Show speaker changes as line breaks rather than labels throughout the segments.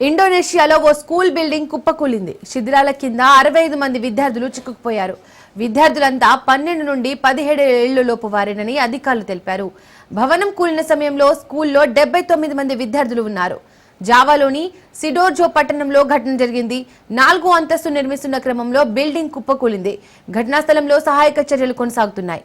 ఇండోనేషియాలో ఓ school building కుప్పకూలింది. శిథిలాల కింద 65 మంది విద్యార్థులు చిక్కుకుపోయారు. విద్యార్థులంతా 12 నుండి 17 ఏళ్లలోపు వారేనని అధికారులు తెలిపారు. భవనం కూలిన సమయంలో స్కూల్లో 79 మంది విద్యార్థులు ఉన్నారు. జావాలోని సిడోర్జో పట్టణంలో ఘటన జరిగింది. 4వ అంతస్తు నిర్మిస్తున్న క్రమంలో బిల్డింగ్ కుప్పకూలింది. ఘటనా స్థలంలో సహాయక చర్యలు కొనసాగుతున్నాయి.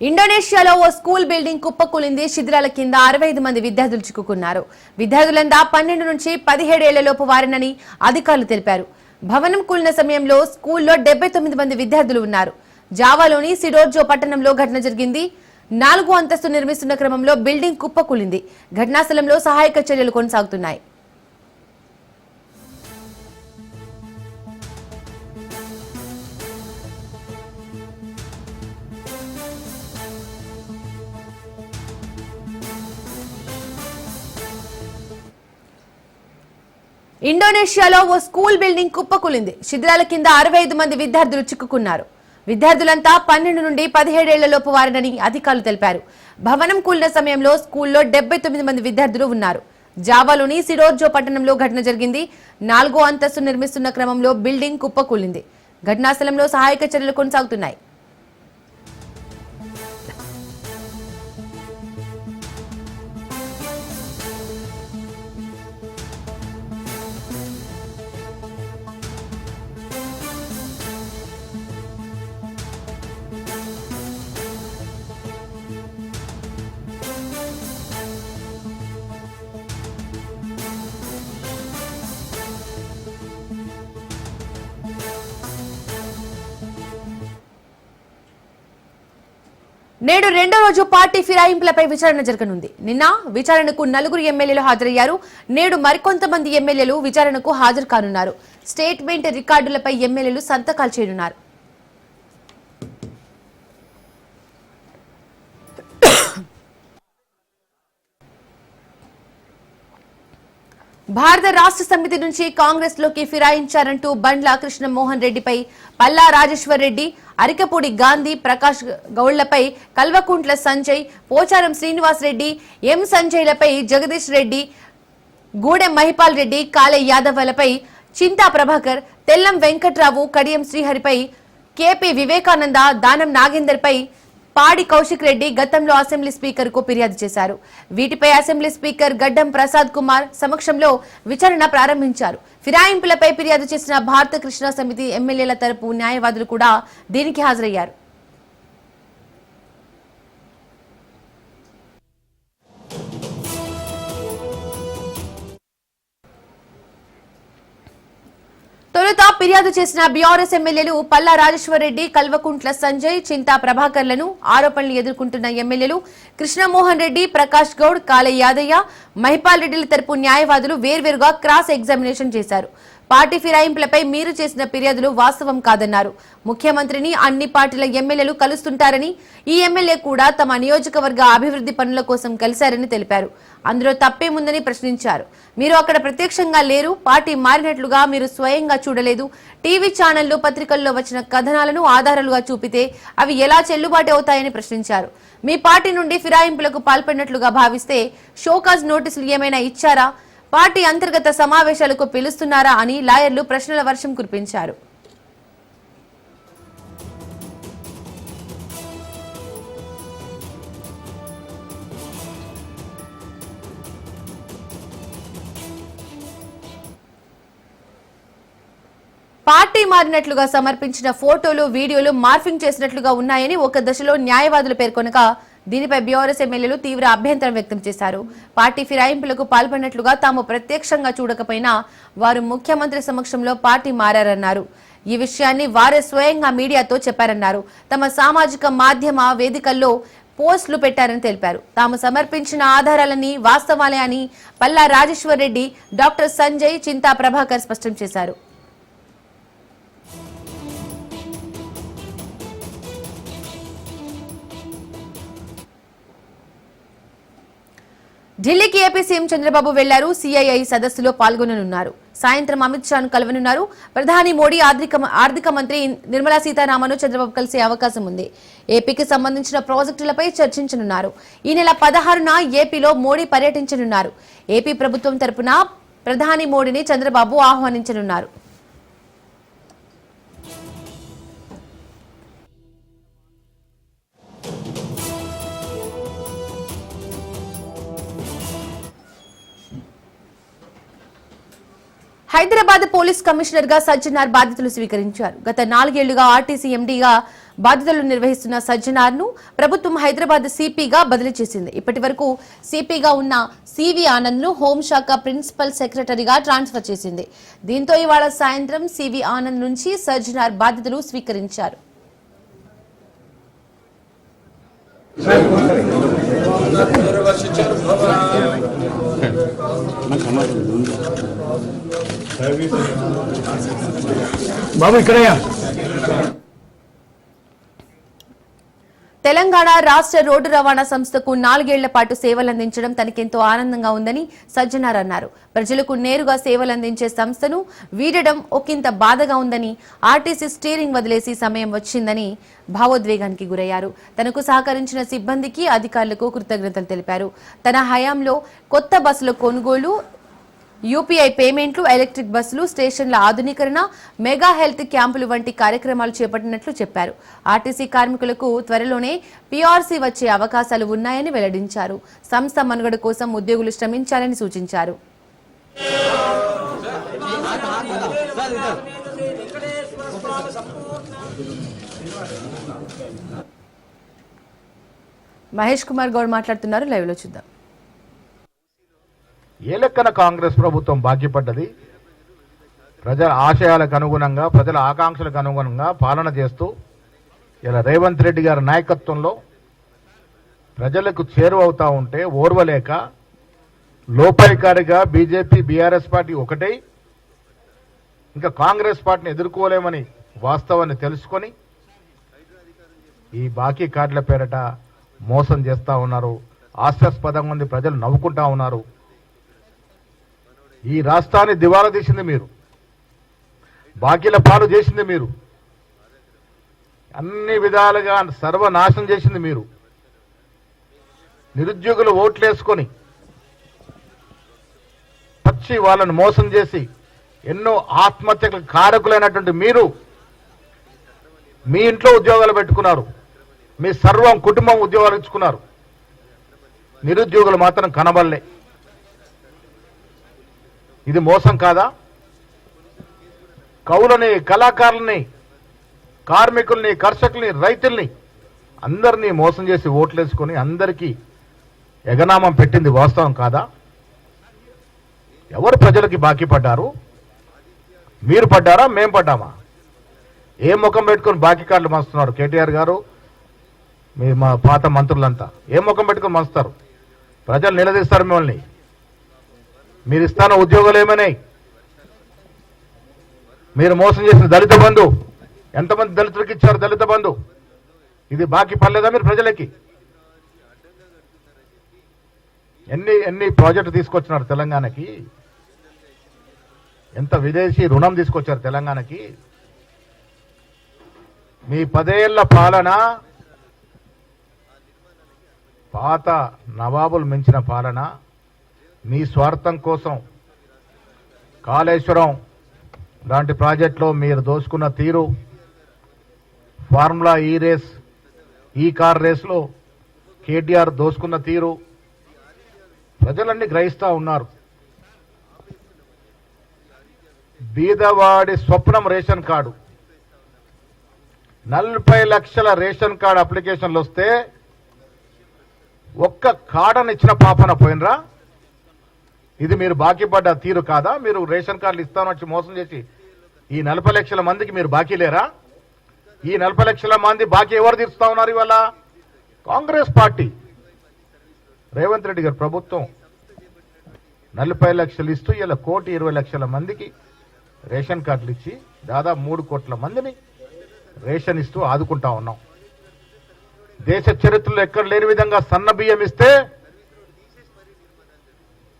ఇండోనేషియాలో ఓ స్కూల్ బిల్డింగ్ కుప్పకూలింది. శిథిలాల కింద 65 మంది విద్యార్థులు చిక్కుకున్నారు. విద్యార్థులంతా 12 నుంచి 17 ఏళ్లలోపు వారినని అధికారులు తెలిపారు. భవనం కూలిన సమయంలో స్కూల్లో 79 మంది విద్యార్థులు ఉన్నారు. జావాలోని సిడోర్జో పట్టణంలో ఘటన జరిగింది. 4వ అంతస్తు నిర్మిస్తున్న క్రమంలో బిల్డింగ్ కుప్పకూలింది. ఘటనా స్థలంలో సహాయక చర్యలు కొనసాగుతున్నాయి. ఇండోనేషియాలో ఓ స్కూల్ బిల్డింగ్ కుప్పకూలింది. శిథిలాల కింద 65 మంది విద్యార్థులు చిక్కుకున్నారు. విద్యార్థులంతా 12 నుండి 17 ఏళ్లలోపు వారినని అధికారులు తెలిపారు. భవనం కూలిన సమయంలో స్కూల్లో 79 మంది విద్యార్థులు ఉన్నారు. జావాలోని సిడోర్జో పట్టణంలో ఘటన జరిగింది. 4వ అంతస్తు నిర్మిస్తున్న క్రమంలో బిల్డింగ్ కుప్పకూలింది. ఘటనా స్థలంలో సహాయక చర్యలు కొనసాగుతున్నాయి. నేడు రెండో రోజు పార్టీ ఫిరాయింపులపై విచారణ జరగనుంది. నిన్న విచారణకు 4 ఎమ్మెల్యేలు హాజరయ్యారు. నేడు మరికొంతమంది ఎమ్మెల్యేలు విచారణకు హాజరు కానున్నారు. స్టేట్మెంట్ రికార్డులపై ఎమ్మెల్యేలు సంతకాలు చేయనున్నారు. భారత రాష్ట్ర సమితి నుంచి కాంగ్రెస్ లోకి ఫిరాయించారంటూ బండ్ల కృష్ణమోహన్ రెడ్డిపై, పల్లా రాజేశ్వర్ రెడ్డి, అరికపూడి గాంధీ, ప్రకాష్ గౌళ్లపై, కల్వకుంట్ల సంజయ్, పోచారం శ్రీనివాస్ రెడ్డి, ఎం సంజయ్లపై జగదీష్ రెడ్డి, గూడెం మహిపాల్ రెడ్డి, కాలే యాదవ్లపై చింతా ప్రభాకర్, తెల్లం వెంకట్రావు, కడియం శ్రీహరిపై, కేపీ వివేకానంద, దానం నాగేందర్ పై, పాడి కౌశిక్ రెడ్డి గతంలో అసెంబ్లీ స్పీకర్ కు ఫిర్యాదు చేశారు. వీటిపై అసెంబ్లీ స్పీకర్ గడ్డం ప్రసాద్ కుమార్ సమక్షంలో విచారణ ప్రారంభించారు. ఫిరాయింపులపై ఫిర్యాదు చేసిన భారత కృష్ణా సమితి ఎమ్మెల్యేల తరపు న్యాయవాదులు కూడా దీనికి హాజరయ్యారు. తొలుత ఫిర్యాదు చేసిన బీఆర్ఎస్ ఎమ్మెల్యేలు పల్లా రాజేశ్వర్ రెడ్డి, కల్వకుంట్ల సంజయ్, చింతా ప్రభాకర్లను, ఆరోపణలు ఎదుర్కొంటున్న ఎమ్మెల్యేలు కృష్ణమోహన్ రెడ్డి, ప్రకాష్ గౌడ్, కాలే యాదయ్య, మహిపాల్ రెడ్డిల తరపు న్యాయవాదులు వేర్వేరుగా క్రాస్ ఎగ్జామినేషన్ చేశారు. పార్టీ ఫిరాయింపులపై మీరు చేసిన ఫిర్యాదులు వాస్తవం కాదన్నారు. ముఖ్యమంత్రిని అన్ని పార్టీల ఎమ్మెల్యేలు కలుస్తుంటారని, ఈ ఎమ్మెల్యే కూడా తమ నియోజకవర్గ అభివృద్ధి పనుల కోసం కలిశారని తెలిపారు. అందులో తప్పేముందని ప్రశ్నించారు. మీరు అక్కడ ప్రత్యక్షంగా లేరు, పార్టీ మారినట్లుగా మీరు స్వయంగా చూడలేదు. టీవీ ఛానళ్లు, పత్రికల్లో వచ్చిన కథనాలను ఆధారాలుగా చూపితే అవి ఎలా చెల్లుబాటు అవుతాయని ప్రశ్నించారు. మీ పార్టీ నుండి ఫిరాయింపులకు పాల్పడినట్లుగా భావిస్తే షోకాజ్ నోటీసులు ఏమైనా ఇచ్చారా, పార్టీ అంతర్గత సమావేశాలకు పిలుస్తున్నారా అని లాయర్లు ప్రశ్నల వర్షం కురిపించారు. పార్టీ మారినట్లుగా సమర్పించిన ఫోటోలు, వీడియోలు మార్ఫింగ్ చేసినట్లుగా ఉన్నాయని ఒక దశలో న్యాయవాదులు పేర్కొనగా, దీనిపై బీఆర్ఎస్ ఎమ్మెల్యేలు తీవ్ర అభ్యంతరం వ్యక్తం చేశారు. పార్టీ ఫిరాయింపులకు పాల్పడినట్లుగా తాము ప్రత్యక్షంగా చూడకపోయినా వారు ముఖ్యమంత్రి సమక్షంలో పార్టీ మారారన్నారు. ఈ విషయాన్ని వారే స్వయంగా మీడియాతో చెప్పారన్నారు. తమ సామాజిక మాధ్యమ వేదికల్లో పోస్టులు పెట్టారని తెలిపారు. తాము సమర్పించిన ఆధారాలన్నీ వాస్తవాలే అని పల్లా రాజేశ్వర్ రెడ్డి, డాక్టర్ సంజయ్, చింతా ప్రభాకర్ స్పష్టం చేశారు. ఢిల్లీకి ఏపీ సీఎం చంద్రబాబు వెళ్లారు. సిఐఐ సదస్సులో పాల్గొననున్నారు. సాయంత్రం అమిత్ షాను కలవనున్నారు. ప్రధాని మోడీ, ఆర్థిక మంత్రి నిర్మలా సీతారామన్ చంద్రబాబు కలిసే అవకాశం ఉంది. ఏపీకి సంబంధించిన ప్రాజెక్టులపై చర్చించనున్నారు. ఈ నెల 16న ఏపీలో మోడీ పర్యటించనున్నారు. ఏపీ ప్రభుత్వం తరపున ప్రధాని మోడీని చంద్రబాబు ఆహ్వానించనున్నారు. హైదరాబాద్ పోలీస్ కమిషనర్ గా సజ్జనార్ బాధ్యతలు స్వీకరించారు. గత 4 ఏళ్లుగా ఆర్టీసీ ఎండీగా బాధ్యతలు నిర్వహిస్తున్న సజ్జనార్ ను ప్రభుత్వం హైదరాబాద్ సిపిగా బదిలీ చేసింది. ఇప్పటి వరకు సిపిగా ఉన్న సివి ఆనంద్ ను హోంశాఖ ప్రిన్సిపల్ సెక్రటరీగా ట్రాన్స్ఫర్ చేసింది. దీంతో ఇవాళ సాయంత్రం సివి ఆనంద్ నుంచి సజ్జనార్ బాధ్యతలు స్వీకరించారు. తెలంగాణ రాష్ట్ర రోడ్డు రవాణా సంస్థకు 4 ఏళ్ల పాటు సేవలందించడం తనకెంతో ఆనందంగా ఉందని సజ్జనార్ అన్నారు. ప్రజలకు నేరుగా సేవలందించే సంస్థను వీడడం ఒకంత బాధగా ఉందని, ఆర్టీసీ స్టీరింగ్ వదిలేసి సమయం వచ్చిందని భావోద్వేగానికి గురయ్యారు. తనకు సహకరించిన సిబ్బందికి, అధికారులకు కృతజ్ఞతలు తెలిపారు. తన హయాంలో కొత్త బస్సుల కొనుగోలు, యూపీఐ పేమెంట్లు, ఎలక్ట్రిక్ బస్సులు, స్టేషన్ల ఆధునీకరణ, మెగా హెల్త్ క్యాంపులు వంటి కార్యక్రమాలు చేపట్టినట్లు చెప్పారు. ఆర్టీసీ కార్మికులకు త్వరలోనే పీఆర్సీ వచ్చే అవకాశాలు ఉన్నాయని వెల్లడించారు. సంస్థ మనుగడ కోసం ఉద్యోగులు శ్రమించాలని సూచించారు. మహేష్ కుమార్ గౌడ్ మాట్లాడుతున్నారు. లైవ్ లో చూద్దాం.
ఏ లెక్కన కాంగ్రెస్ ప్రభుత్వం బాకీపడ్డది? ప్రజల ఆశయాలకు అనుగుణంగా, ప్రజల ఆకాంక్షలకు అనుగుణంగా పాలన చేస్తూ ఇలా రేవంత్ రెడ్డి గారి నాయకత్వంలో ప్రజలకు చేరువవుతా ఉంటే ఓర్వలేక లోపాయికారిగా బీజేపీ, బీఆర్ఎస్ పార్టీ ఒకటై ఇంకా కాంగ్రెస్ పార్టీని ఎదుర్కోలేమని వాస్తవాన్ని తెలుసుకొని ఈ బాకీ కార్డుల పేరట మోసం చేస్తూ ఉన్నారు. హాస్యాస్పదంగా ఉంది. ప్రజలు నవ్వుకుంటా ఉన్నారు. ఈ రాష్ట్రాన్ని దివాలా తీసింది మీరు, బాకీల పాలు చేసింది మీరు, అన్ని విధాలుగా సర్వనాశనం చేసింది మీరు. నిరుద్యోగులు ఓట్లేసుకొని పచ్చి వాళ్ళను మోసం చేసి ఎన్నో ఆత్మహత్యలకు కారకులైనటువంటి మీరు మీ ఇంట్లో ఉద్యోగాలు పెట్టుకున్నారు. మీ సర్వం కుటుంబం ఉద్యోగాలు ఇచ్చుకున్నారు. నిరుద్యోగులు మాత్రం కనబడలే. ఇది మోసం కాదా? కవులని, కళాకారుల్ని, కార్మికుల్ని, కర్షకుల్ని, రైతుల్ని అందరినీ మోసం చేసి ఓట్లేసుకొని అందరికీ ఎగనామం పెట్టింది వాస్తవం కాదా? ఎవరు ప్రజలకి బాకీ పడ్డారు? మీరు పడ్డారా? మేం పడ్డామా? ఏ ముఖం పెట్టుకొని బాకీ కార్డులు మస్తున్నారు? కేటీఆర్ గారు, మా పాత మంత్రులంతా ఏ ముఖం పెట్టుకొని మస్తారు? ప్రజలు నిలదీస్తారు మిమ్మల్ని. మీరు ఇస్తాన ఉద్యోగాలు ఏమైనాయి? మీరు మోసం చేసిన దళిత బంధు ఎంతమంది దళితులకు ఇచ్చారు? దళిత బంధు ఇది బాకీ పడలేదా మీరు ప్రజలకి? ఎన్ని ప్రాజెక్టు తీసుకొచ్చినారు తెలంగాణకి? ఎంత విదేశీ రుణం తీసుకొచ్చారు తెలంగాణకి? మీ 10 ఏళ్ల పాలన పాత నవాబులు మించిన పాలన. మీ స్వార్థం కోసం కాళేశ్వరం లాంటి ప్రాజెక్టులో మీరు దోసుకున్న తీరు, ఫార్ములా ఈ రేస్, ఈ కార్ రేస్లో కేటీఆర్ దోసుకున్న తీరు ప్రజలన్నీ గ్రహిస్తూ ఉన్నారు. బీదవాడి స్వప్నం రేషన్ కార్డు. 40 లక్షల రేషన్ కార్డు అప్లికేషన్లు వస్తే ఒక్క కార్డును ఇచ్చిన పాపన పోయినరా? ఇది మీరు బాకీ పడ్డ తీరు కాదా? మీరు రేషన్ కార్డులు ఇస్తామని మోసం చేసి ఈ 40 లక్షల మందికి మీరు బాకీ లేరా? ఈ 40 లక్షల మంది బాకీ ఎవరు తీరుస్తా ఉన్నారు ఇవాళ? కాంగ్రెస్ పార్టీ, రేవంత్ రెడ్డి గారి ప్రభుత్వం 40 లక్షలు ఇస్తూ ఇలా 1,20,00,000 మందికి రేషన్ కార్డులు ఇచ్చి దాదాపు 3 కోట్ల మందిని రేషన్ ఇస్తూ ఆదుకుంటా ఉన్నాం. దేశ చరిత్రలో ఎక్కడ లేని విధంగా సన్న బియ్యం ఇస్తే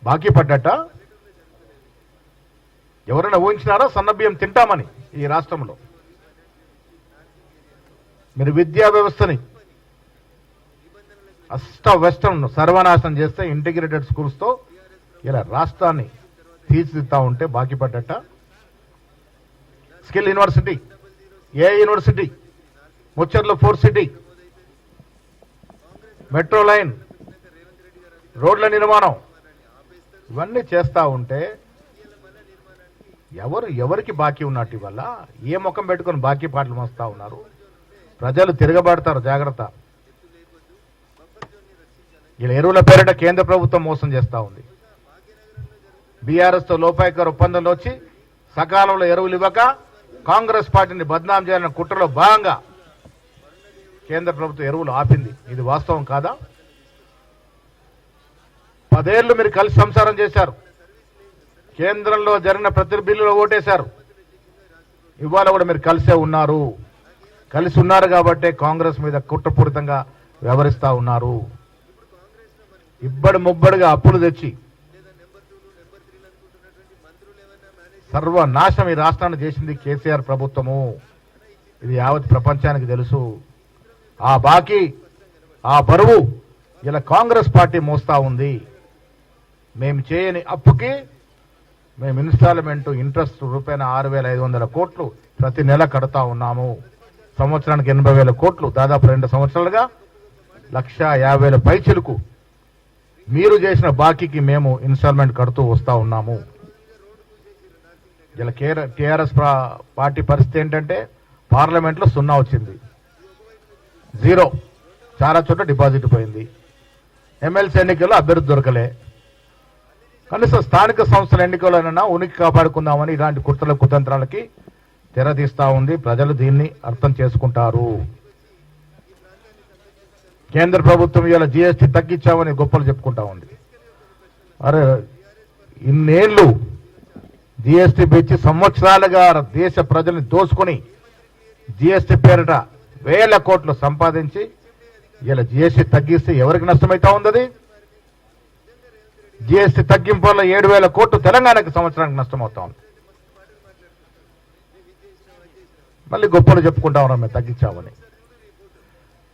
బాకీ పడ్డట. ఎవరైనా ఊహించినారా సన్నబియ్యం తింటామని ఈ రాష్ట్రంలో? మీరు విద్యా వ్యవస్థని అష్టవెస్టర్న్ సర్వనాశనం చేస్తే ఇంటిగ్రేటెడ్ స్కూల్స్తో ఇలా రాష్ట్రాన్ని తీర్చిదిద్దా ఉంటే బాకీ పడ్డట. స్కిల్ యూనివర్సిటీ, ఏ university, Mucharla 4 city, metro line, రోడ్ల నిర్మాణం, ఇవన్నీ చేస్తా ఉంటే ఎవరికి బాకీ ఉన్నట్టు ఇవల్ల? ఏ ముఖం పెట్టుకొని బాకీ పాటలు మోస్తా ఉన్నారు? ప్రజలు తిరగబడతారు, జాగ్రత్త. ఇలా ఎరువుల పేరిట కేంద్ర ప్రభుత్వం మోసం చేస్తా ఉంది. బీఆర్ఎస్తో లోపాయకర ఒప్పందంలో వచ్చి సకాలంలో ఎరువులు ఇవ్వక కాంగ్రెస్ పార్టీని బద్నాం చేయాలన్న కుట్రలో భాగంగా కేంద్ర ప్రభుత్వం ఎరువులు ఆపింది. ఇది వాస్తవం కాదా? 10 ఏళ్లు మీరు కలిసి సంసారం చేశారు. కేంద్రంలో జరిగిన ప్రతి బిల్లులో ఓటేశారు. ఇవాళ కూడా మీరు కలిసే ఉన్నారు. కలిసి ఉన్నారు కాబట్టే కాంగ్రెస్ మీద కుట్రపూరితంగా వ్యవహరిస్తా ఉన్నారు. ఇబ్బడి ముబ్బడిగా అప్పులు తెచ్చి సర్వనాశనం ఈ రాష్ట్రాన్ని చేసింది కేసీఆర్ ప్రభుత్వము. ఇది యావత్ ప్రపంచానికి తెలుసు. ఆ బాకీ, ఆ బరువు ఇలా కాంగ్రెస్ పార్టీ మోస్తా ఉంది. మేము చేయని అప్పుకి మేము ఇన్స్టాల్మెంట్ ఇంట్రెస్ట్ రూపాయన 6,500 కోట్లు ప్రతి నెల కడతా ఉన్నాము. సంవత్సరానికి 80,000 కోట్లు, దాదాపు 2 సంవత్సరాలుగా 1,50,000 పైచిలకు మీరు చేసిన బాకీకి మేము ఇన్స్టాల్మెంట్ కడుతూ వస్తా ఉన్నాము. ఇలా టీఆర్ఎస్ పార్టీ పరిస్థితి ఏంటంటే పార్లమెంట్లో 0 వచ్చింది, 0. చాలా చోట్ల డిపాజిట్ పోయింది. ఎమ్మెల్సీ ఎన్నికల్లో అభ్యర్థి దొరకలే. కనీసం స్థానిక సంస్థల ఎన్నికలైనా ఉనికి కాపాడుకుందామని ఇలాంటి కుతంత్రాలకి తెరదీస్తా ఉంది. ప్రజలు దీన్ని అర్థం చేసుకుంటారు. కేంద్ర ప్రభుత్వం ఇవాళ జీఎస్టీ తగ్గించామని గొప్పలు చెప్పుకుంటా ఉంది. అరే, ఇన్నేళ్లు జీఎస్టీ పెంచి సంవత్సరాలుగా దేశ ప్రజల్ని దోసుకొని జీఎస్టీ పేరిట 1,000 కోట్లు సంపాదించి ఇలా జీఎస్టీ తగ్గిస్తే ఎవరికి నష్టమైతా ఉంది? జీఎస్టీ తగ్గింపు వల్ల 7,000 కోట్లు తెలంగాణకి సంవత్సరానికి నష్టమవుతా ఉంది. మళ్ళీ గొప్పలు చెప్పుకుంటా ఉన్నాం మేము తగ్గించామని.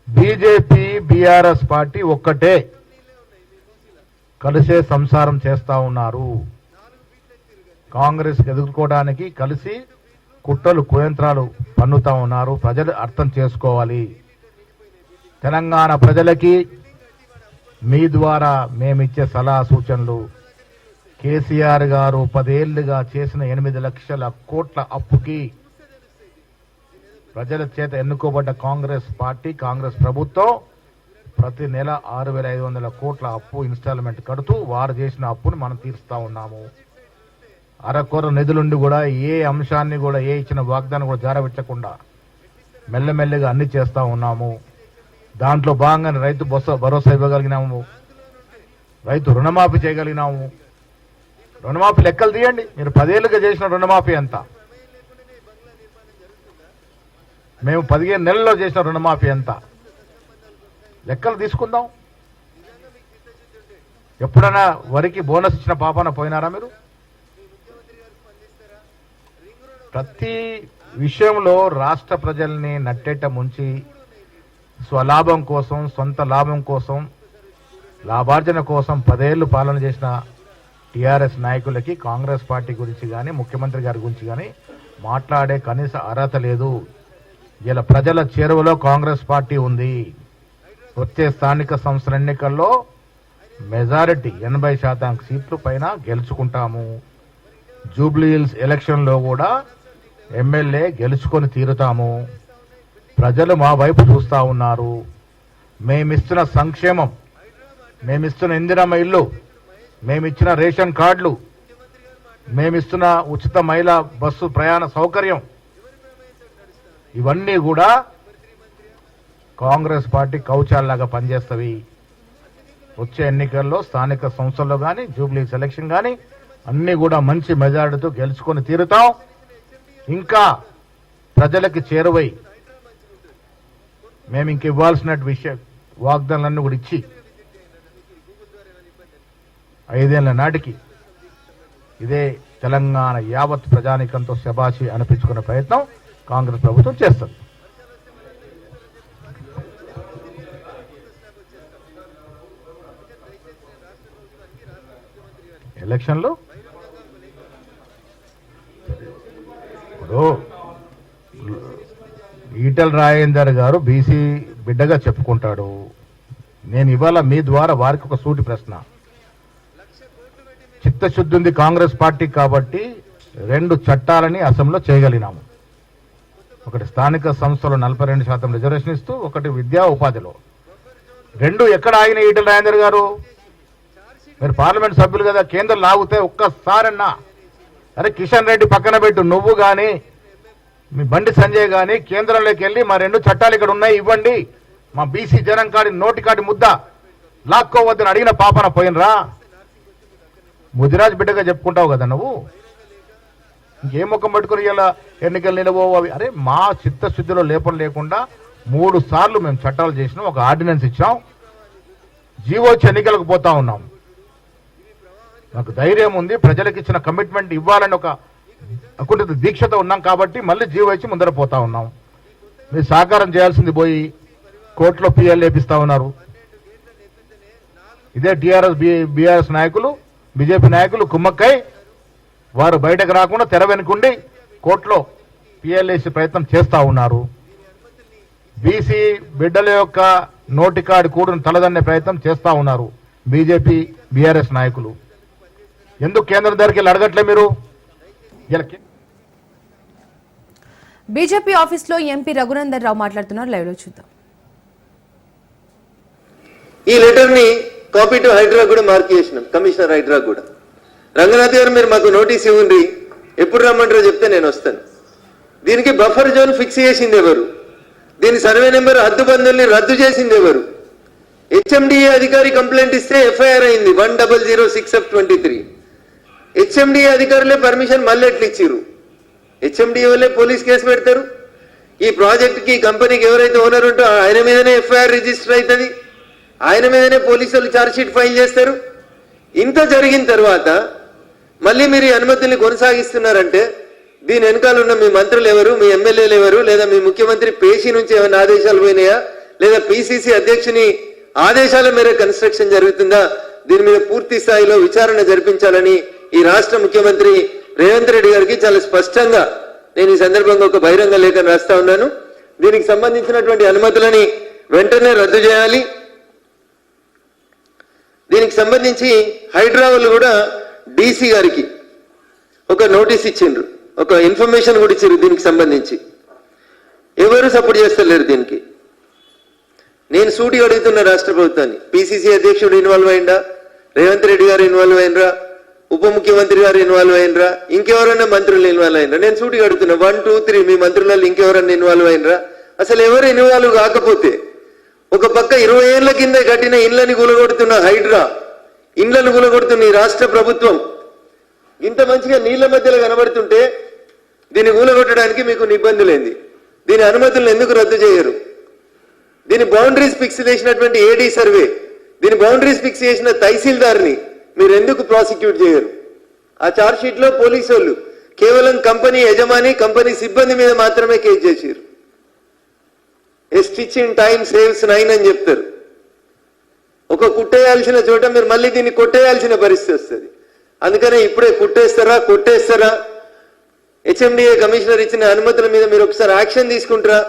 బీజేపీ బీఆర్ఎస్ పార్టీ ఒక్కటే, కలిసే సంసారం చేస్తా ఉన్నారు. కాంగ్రెస్ ఎదుర్కోవడానికి కలిసి కుట్రలు కుయంత్రాలు పన్నుతా ఉన్నారు. ప్రజలు అర్థం చేసుకోవాలి. తెలంగాణ ప్రజలకి మీ ద్వారా మేమిచ్చే సలహా సూచనలు, కేసీఆర్ గారు 10 ఏళ్లుగా చేసిన 8 లక్షల కోట్ల అప్పుకి ప్రజల చేత ఎన్నుకోబడ్డ కాంగ్రెస్ పార్టీ, కాంగ్రెస్ ప్రభుత్వం ప్రతి నెల 6,500 కోట్ల అప్పు ఇన్స్టాల్మెంట్ కడుతూ వారు చేసిన అప్పును మనం తీరుస్తా ఉన్నాము. అరకొర నిధులుండి కూడా ఏ అంశాన్ని కూడా, ఏ ఇచ్చిన వాగ్దానం కూడా జారవించకుండా మెల్లమెల్లగా అన్ని చేస్తా ఉన్నాము. దాంట్లో భాగంగానే రైతు భరోసా ఇవ్వగలిగినాము, రైతు రుణమాఫీ చేయగలిగినాము. రుణమాఫీ లెక్కలు తీయండి. మీరు 10 ఏళ్ళుగా చేసిన రుణమాఫీ ఎంత? మేము 15 నెలల్లో చేసిన రుణమాఫీ ఎంత? లెక్కలు తీసుకుందాం. ఎప్పుడైనా వరికి బోనస్ ఇచ్చిన పాపాన పోయినారా మీరు? ప్రతి విషయంలో రాష్ట్ర ప్రజల్ని నట్టేట ముంచి స్వలాభం కోసం, సొంత లాభం కోసం, లాభార్జన కోసం 10 ఏళ్లు పాలన చేసిన టీఆర్ఎస్ నాయకులకి కాంగ్రెస్ పార్టీ గురించి కానీ, ముఖ్యమంత్రి గారి గురించి కానీ మాట్లాడే కనీస అర్హత లేదు. ఇలా ప్రజల చేరువలో కాంగ్రెస్ పార్టీ ఉంది. వచ్చే స్థానిక సంస్థల ఎన్నికల్లో మెజారిటీ 80% సీట్లు పైన గెలుచుకుంటాము. జూబ్లీ హిల్స్ ఎలక్షన్లో కూడా ఎమ్మెల్యే గెలుచుకొని తీరుతాము. ప్రజలు మా వైపు చూస్తా ఉన్నారు. మేమిస్తున్న సంక్షేమం, మేమిస్తున్న ఇందిరమ్మ ఇల్లు, మేమిచ్చిన రేషన్ కార్డులు, మేమిస్తున్న ఉచిత మహిళా బస్సు ప్రయాణ సౌకర్యం, ఇవన్నీ కూడా కాంగ్రెస్ పార్టీ కౌచాల్లాగా పనిచేస్తవి. వచ్చే ఎన్నికల్లో స్థానిక సంస్థల్లో కానీ, జూబ్లీ సెలక్షన్ కానీ అన్ని కూడా మంచి మెజారిటీతో గెలుచుకొని తీరుతాం. ఇంకా ప్రజలకి చేరువై మేము ఇంక ఇవ్వాల్సిన వాగ్దానాలన్నీ కూడా ఇచ్చి 5 ఏళ్ల నాటికి ఇదే తెలంగాణ యావత్ ప్రజానికంతో శబాషి అనిపించుకునే ప్రయత్నం కాంగ్రెస్ ప్రభుత్వం చేస్తుంది. ఎలక్షన్లు ఇప్పుడు ఈటెల రాజేందర్ గారు బీసీ బిడ్డగా చెప్పుకుంటాడు. నేను ఇవాళ మీ ద్వారా వారికి ఒక సూటి ప్రశ్న. చిత్తశుద్ధి ఉంది కాంగ్రెస్ పార్టీ కాబట్టి 2 చట్టాలని అసెంబ్లీలో చేయగలిగినాము. ఒకటి స్థానిక సంస్థలో 42% రిజర్వేషన్ ఇస్తూ, ఒకటి విద్యా ఉపాధిలో. 2 ఎక్కడ ఆగిన ఈటెల రాజేందర్ గారు? మీరు పార్లమెంట్ సభ్యులు కదా, కేంద్రం లాగితే ఒక్కసారన్నా అరే కిషన్ రెడ్డి పక్కన పెట్టు, నువ్వు కానీ మీ బండి సంజయ్ కానీ కేంద్రంలోకి వెళ్ళి మా 2 చట్టాలు ఇక్కడ ఉన్నాయి ఇవ్వండి, మా బీసీ జనం కాడి నోటి ముద్ద లాక్కోవద్దని అడిగిన పాపన పోయినరా? ముదిరాజ్ బిడ్డగా చెప్పుకుంటావు కదా నువ్వు, ఇంకేం ముఖం పట్టుకుని ఇలా ఎన్నికలు నిలబోవు అవి. అరే మా చిత్తశుద్ధిలో లేపం లేకుండా 3 సార్లు మేము చట్టాలు చేసినాం, ఒక ఆర్డినెన్స్ ఇచ్చాం, జీవో వచ్చి ఎన్నికలకు పోతా ఉన్నాం. నాకు ధైర్యం ఉంది, ప్రజలకు ఇచ్చిన కమిట్మెంట్ ఇవ్వాలని ఒక అకుంఠిత దీక్షతో ఉన్నాం కాబట్టి మళ్ళీ జీవో ఇచ్చి ముందర పోతా ఉన్నాం. మీరు సహకారం చేయాల్సింది పోయి కోర్టులో పిఎల్ లేపిస్తా ఉన్నారు. ఇదే టీఆర్ఎస్ బీఆర్ఎస్ నాయకులు బీజేపీ నాయకులు కుమ్మక్కై వారు బయటకు రాకుండా తెర వెనుకుండి కోర్టులో పిఎల్ వేసే ప్రయత్నం చేస్తా ఉన్నారు. బీసీ బిడ్డల యొక్క నోటికాడి కూడును తలదన్నే ప్రయత్నం చేస్తా ఉన్నారు బీజేపీ బీఆర్ఎస్ నాయకులు. ఎందుకు కేంద్రం దగ్గరికి వెళ్ళి అడగట్లే మీరు?
బీజేపీ ఆఫీస్ లో ఎంపీ రఘునందన్ రావు మాట్లాడుతున్నారు, లైవ్ లో చూద్దాం.
ఈ లెటర్ ని కాపీ టు హైడ్రా కూడా మార్క్ చేసినాం, కమిషనర్ హైడ్రా కూడా. రంగనాథ్ గారు మీరు మాకు నోటీస్ ఇవ్వండి, ఎప్పుడు రమ్మంటారో చెప్తే నేను వస్తాను. దీనికి బఫర్ జోన్ ఫిక్స్ చేసింది ఎవరు? దీని సర్వే నెంబర్ హద్దుబందుల్ని రద్దు చేసింది ఎవరు? హెచ్ఎండిఏ అధికారి కంప్లైంట్ ఇస్తే ఎఫ్ఐఆర్ అయింది 1006/23. హెచ్ఎండిఏ అధికారులే పర్మిషన్ మళ్ళీ ఎట్లు ఇచ్చిర్రు? హెచ్ఎండిఏ వాళ్ళే పోలీస్ కేసు పెడతారు. ఈ ప్రాజెక్ట్ కి కంపెనీకి ఎవరైతే ఓనర్ ఉంటో ఆయన మీదనే ఎఫ్ఐఆర్ రిజిస్టర్ అవుతుంది, ఆయన మీదనే పోలీసులు ఛార్జ్షీట్ ఫైల్ చేస్తారు. ఇంత జరిగిన తర్వాత మళ్ళీ మీరు ఈ అనుమతుల్ని కొనసాగిస్తున్నారంటే దీని వెనకాల ఉన్న మీ మంత్రులు ఎవరు, మీ ఎమ్మెల్యేలు ఎవరు, లేదా మీ ముఖ్యమంత్రి పేషీ నుంచి ఏమైనా ఆదేశాలు పోయినాయా, లేదా పిసిసి అధ్యక్షుని ఆదేశాల మేరకు కన్స్ట్రక్షన్ జరుగుతుందా? దీని మీద పూర్తి స్థాయిలో విచారణ జరిపించాలని ఈ రాష్ట్ర ముఖ్యమంత్రి రేవంత్ రెడ్డి గారికి చాలా స్పష్టంగా నేను ఈ సందర్భంగా ఒక బహిరంగ లేఖను రాస్తా ఉన్నాను. దీనికి సంబంధించినటువంటి అనుమతులని వెంటనే రద్దు చేయాలి. దీనికి సంబంధించి హైడ్రా వాళ్ళు కూడా డీసీ గారికి ఒక నోటీస్ ఇచ్చిండ్రు, ఒక ఇన్ఫర్మేషన్ కూడా ఇచ్చారు. దీనికి సంబంధించి ఎవరు సపోర్ట్ చేస్తలేరు దీనికి. నేను సూటిగా అడుగుతున్న రాష్ట్ర ప్రభుత్వాన్ని, పిసిసి అధ్యక్షుడు ఇన్వాల్వ్ అయిందా, రేవంత్ రెడ్డి గారు ఇన్వాల్వ్ అయినరా, ఉప ముఖ్యమంత్రి గారు ఇన్వాల్వ్ అయినరా, ఇంకెవరన్నా మంత్రులు ఇన్వాల్వ్ అయినరా? నేను సూటిగా అడుగుతున్నా, 1, 2, 3 మీ మంత్రులలో ఇంకెవరన్నా ఇన్వాల్వ్ అయినరా? అసలు ఎవరు ఇన్వాల్వ్ కాకపోతే ఒక పక్క 20 ఏళ్ల కింద కట్టిన ఇండ్లని కూలగొడుతున్న హైడ్రా, ఇండ్లను కూలగొడుతున్న ఈ రాష్ట్ర ప్రభుత్వం ఇంత మంచిగా నీళ్ల మధ్యలో కనబడుతుంటే దీన్ని కూలగొట్టడానికి మీకు ఇబ్బందులేంది? దీని అనుమతులను ఎందుకు రద్దు చేయరు? దీని బౌండరీస్ ఫిక్స్ చేసినటువంటి ఏడీ సర్వే, దీని బౌండరీస్ ఫిక్స్ చేసిన తహసీల్దార్ని మీరు ఎందుకు ప్రాసిక్యూట్ చేయరు? ఆ ఛార్జ్ షీట్ లో పోలీసు వాళ్ళు కేవలం కంపెనీ యజమాని, కంపెనీ సిబ్బంది మీద మాత్రమే కేసు చేశారు. ఏ స్టిచ్ ఇన్ టైం సేవ్స్ 9 అని చెప్తారు. ఒక కుట్టేయాల్సిన చోట మీరు మళ్ళీ దీన్ని కొట్టేయాల్సిన పరిస్థితి వస్తుంది. అందుకనే ఇప్పుడే కొట్టేస్తారా? హెచ్ఎండిఏ కమిషనర్ ఇచ్చిన అనుమతుల మీద మీరు ఒకసారి యాక్షన్ తీసుకుంటారా?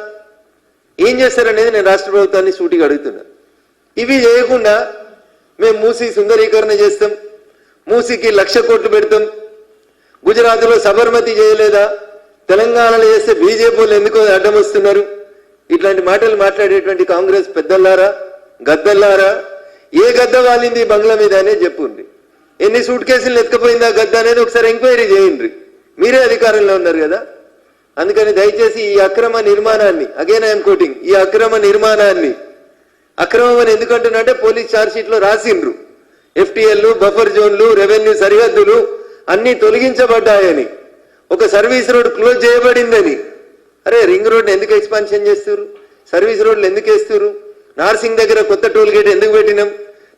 ఏం చేస్తారనేది నేను రాష్ట్ర ప్రభుత్వాన్ని సూటిగా అడుగుతున్నా. ఇవి చేయకుండా మేము మూసీ సుందరీకరణ చేస్తాం, మూసీకి 1,00,000 కోట్లు పెడతాం, గుజరాత్లో సబర్మతి చేయలేదా, తెలంగాణలో చేస్తే బీజేపీ వాళ్ళు ఎందుకో అడ్డం వస్తున్నారు, ఇట్లాంటి మాటలు మాట్లాడేటువంటి కాంగ్రెస్ పెద్దల్లారా, గద్దల్లారా, ఏ గద్ద వాలింది బంగ్లా మీద అనేది చెప్పుండ్రి. ఎన్ని సూట్ కేసులు ఎత్తుకపోయిందా గద్ద అనేది ఒకసారి ఎంక్వైరీ చేయండి. మీరే అధికారంలో ఉన్నారు కదా. అందుకని దయచేసి ఈ అక్రమ నిర్మాణాన్ని, అగైన్ ఐఎమ్ కోటింగ్, ఈ అక్రమ నిర్మాణాన్ని, అక్రమం అని ఎందుకంటున్నా పోలీస్ ఛార్జ్ షీట్ లో రాసిండ్రు, ఎఫ్టీఎల్, బఫర్ జోన్లు, రెవెన్యూ సరిహద్దులు అన్ని తొలగించబడ్డాయని, ఒక సర్వీస్ రోడ్ క్లోజ్ చేయబడిందని. అరే రింగ్ రోడ్ ఎందుకు ఎక్స్పాన్షన్ చేస్తారు? సర్వీస్ రోడ్లు ఎందుకు వేస్తారు? నార్సింగ్ దగ్గర కొత్త టోల్ గేట్ ఎందుకు పెట్టినాం?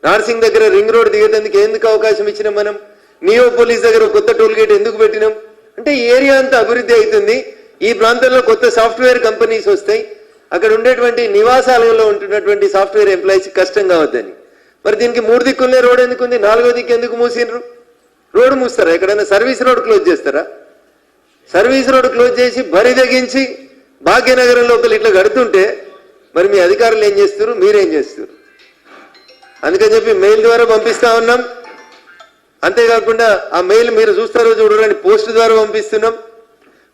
నార్సింగ్ దగ్గర రింగ్ రోడ్ దిగేందుకు ఎందుకు అవకాశం ఇచ్చినాం మనం? నియోపోలిస్ దగ్గర కొత్త టోల్ గేట్ ఎందుకు పెట్టినాం? అంటే ఈ ఏరియా అంతా అభివృద్ధి అవుతుంది. ఈ ప్రాంతంలో కొత్త సాఫ్ట్వేర్ కంపెనీస్ వస్తాయి. అక్కడ ఉండేటువంటి నివాసాలలో ఉంటున్నటువంటి సాఫ్ట్వేర్ ఎంప్లాయీస్ కష్టం కావద్దని. మరి దీనికి 3 దిక్కులనే రోడ్ ఎందుకు ఉంది? 4వ దిక్కు ఎందుకు మూసినరు? రోడ్డు మూస్తారా? ఎక్కడైనా సర్వీస్ రోడ్ క్లోజ్ చేస్తారా? సర్వీస్ రోడ్ క్లోజ్ చేసి బరి తెగించి భాగ్యనగరం లోపల ఇట్లా కడుతుంటే మరి మీ అధికారులు ఏం చేస్తారు? మీరేం చేస్తారు? అందుకని చెప్పి మెయిల్ ద్వారా పంపిస్తా ఉన్నాం. అంతేకాకుండా ఆ మెయిల్ మీరు చూస్తారో చూడరో అని పోస్ట్ ద్వారా పంపిస్తున్నాం.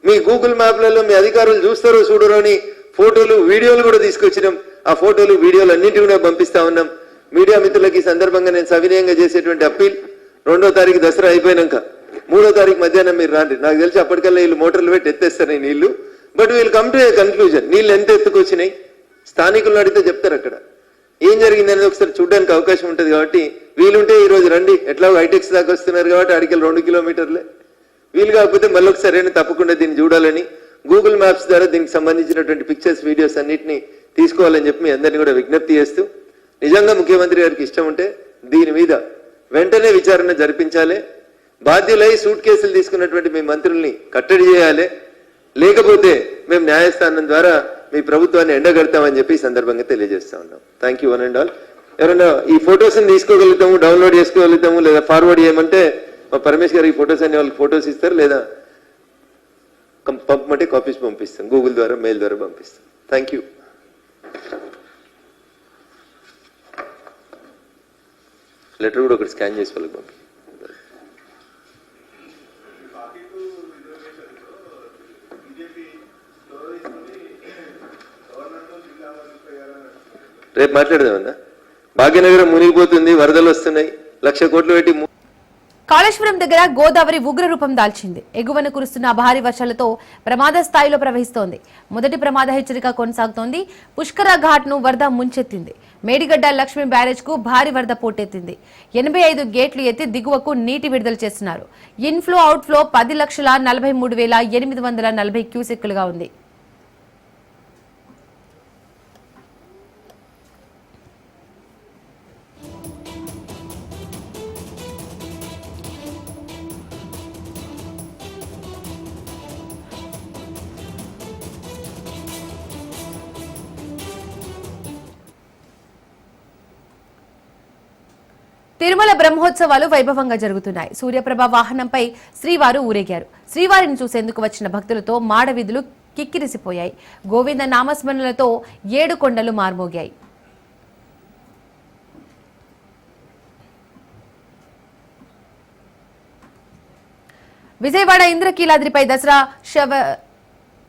మీ గూగుల్ మ్యాప్లలో మీ అధికారులు చూస్తారో చూడరో అని ఫోటోలు వీడియోలు కూడా తీసుకొచ్చినాం. ఆ ఫోటోలు వీడియోలు అన్నింటి కూడా పంపిస్తా ఉన్నాం. మీడియా మిత్రులకి ఈ సందర్భంగా నేను సవినయంగా చేసేటువంటి అప్పీల్, 2వ తారీఖు దసరా అయిపోయినాక 3వ తారీఖు మధ్యాహ్నం మీరు రాండి. నాకు తెలిసి అప్పటికల్లా వీళ్ళు మోటార్లు పెట్టి ఎత్తేస్తారు నీళ్లు. బట్ వీళ్ళు కమ్ టు ఏ కన్క్లూజన్. నీళ్ళు ఎంత ఎత్తుకొచ్చినాయి స్థానికులను అడిగితే చెప్తారు. అక్కడ ఏం జరిగింది అనేది ఒకసారి చూడడానికి అవకాశం ఉంటుంది. కాబట్టి వీలుంటే ఈ రోజు రండి. ఎట్లా హైటెక్స్ దాకా వస్తున్నారు కాబట్టి అడిగి 2 కిలోమీటర్లే. వీలు కాకపోతే మళ్ళీ ఒకసారి తప్పకుండా దీన్ని చూడాలని గూగుల్ మ్యాప్స్ ద్వారా దీనికి సంబంధించినటువంటి పిక్చర్స్, వీడియోస్ అన్నింటినీ తీసుకోవాలని చెప్పి మీ అందరినీ కూడా విజ్ఞప్తి చేస్తూ, నిజంగా ముఖ్యమంత్రి గారికి ఇష్టం ఉంటే దీని మీద వెంటనే విచారణ జరిపించాలి. బాధ్యులై సూట్ కేసులు తీసుకున్నటువంటి మీ మంత్రుల్ని కట్టడి చేయాలి. లేకపోతే మేము న్యాయస్థానం ద్వారా మీ ప్రభుత్వాన్ని ఎండగడతామని చెప్పి ఈ సందర్భంగా తెలియజేస్తా ఉన్నాం. Thank you one and all. ఎవరైనా ఈ ఫొటోస్ తీసుకోగలుగుతాము, డౌన్లోడ్ చేసుకోగలుగుతాము, లేదా ఫార్వర్డ్ చేయమంటే మా పరమేశ్వర్ గారు ఈ ఫొటోస్ అన్ని వాళ్ళకి ఫొటోస్ ఇస్తారు, లేదా పంపమంటే కాపీస్ పంపిస్తాం. గూగుల్ ద్వారా, మెయిల్ ద్వారా పంపిస్తాం. Thank you. లెటర్ కూడా ఒకటి స్కాన్ చేసి వాళ్ళకి పంపి. రేపు మాట్లాడదామన్నా. భాగ్యనగరం మునిగిపోతుంది, వరదలు వస్తున్నాయి, 1,00,000 కోట్లు పెట్టి.
కాళేశ్వరం దగ్గర గోదావరి ఉగ్ర రూపం దాల్చింది. ఎగువన కురుస్తున్న భారీ వర్షాలతో ప్రమాద స్థాయిలో ప్రవహిస్తోంది. మొదటి ప్రమాద హెచ్చరిక కొనసాగుతోంది. పుష్కర ఘాట్ ను వరద ముంచెత్తింది. మేడిగడ్డ లక్ష్మీ బ్యారేజ్ కు భారీ వరద పోటెత్తింది. 85 గేట్లు ఎత్తి దిగువకు నీటి విడుదల చేస్తున్నారు. ఇన్ఫ్లో అవుట్ఫ్లో 10,43,840 క్యూసెక్కులుగా ఉంది. తిరుమల బ్రహ్మోత్సవాలు వైభవంగా జరుగుతున్నాయి. సూర్యప్రభ వాహనంపై శ్రీవారు ఊరేగారు. శ్రీవారిని చూసేందుకు వచ్చిన భక్తులతో మాడవీధులు కిక్కిరిసిపోయాయి. గోవింద నామస్మరణలతో 7 కొండలు మార్మోగాయి. విజయవాడ ఇంద్రకీలాద్రిపై దసరా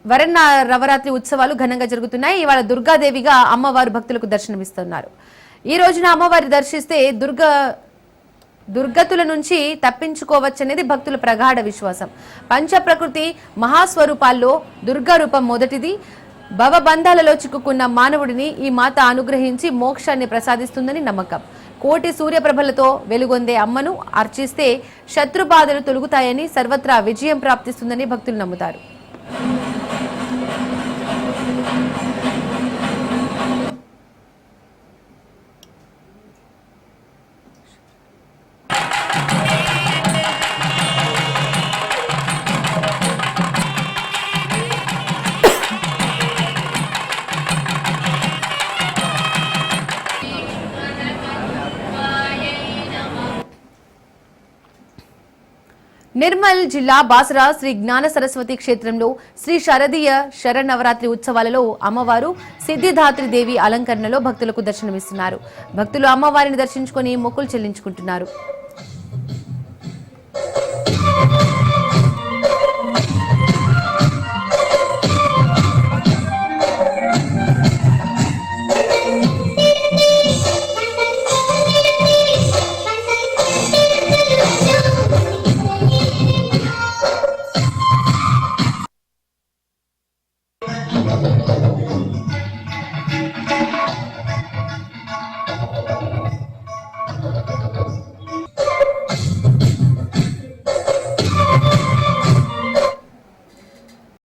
వరన్నవరాత్రి ఉత్సవాలు ఘనంగా జరుగుతున్నాయి. ఇవాళ దుర్గాదేవిగా అమ్మవారు భక్తులకు దర్శనమిస్తున్నారు. ఈ రోజున అమ్మవారి దర్శిస్తే దుర్గతుల నుంచి తప్పించుకోవచ్చనేది భక్తుల ప్రగాఢ విశ్వాసం. పంచప్రకృతి మహాస్వరూపాల్లో దుర్గా రూపం మొదటిది. భవబంధాలలో చిక్కుకున్న మానవుడిని ఈ మాత అనుగ్రహించి మోక్షాన్ని ప్రసాదిస్తుందని నమ్మకం. కోటి సూర్యప్రభలతో వెలుగొందే అమ్మను అర్చిస్తే శత్రుబాధలు తొలగుతాయని, సర్వత్రా విజయం ప్రాప్తిస్తుందని భక్తులు నమ్ముతారు. నిర్మల్ జిల్లా బాసరా శ్రీ జ్ఞాన సరస్వతి క్షేత్రంలో శ్రీ శారదీయ శరన్నవరాత్రి ఉత్సవాలలో అమ్మవారు సిద్ధిదాత్రి దేవి అలంకరణలో భక్తులకు దర్శనమిస్తున్నారు. భక్తులు అమ్మవారిని దర్శించుకుని మొక్కులు చెల్లించుకుంటున్నారు.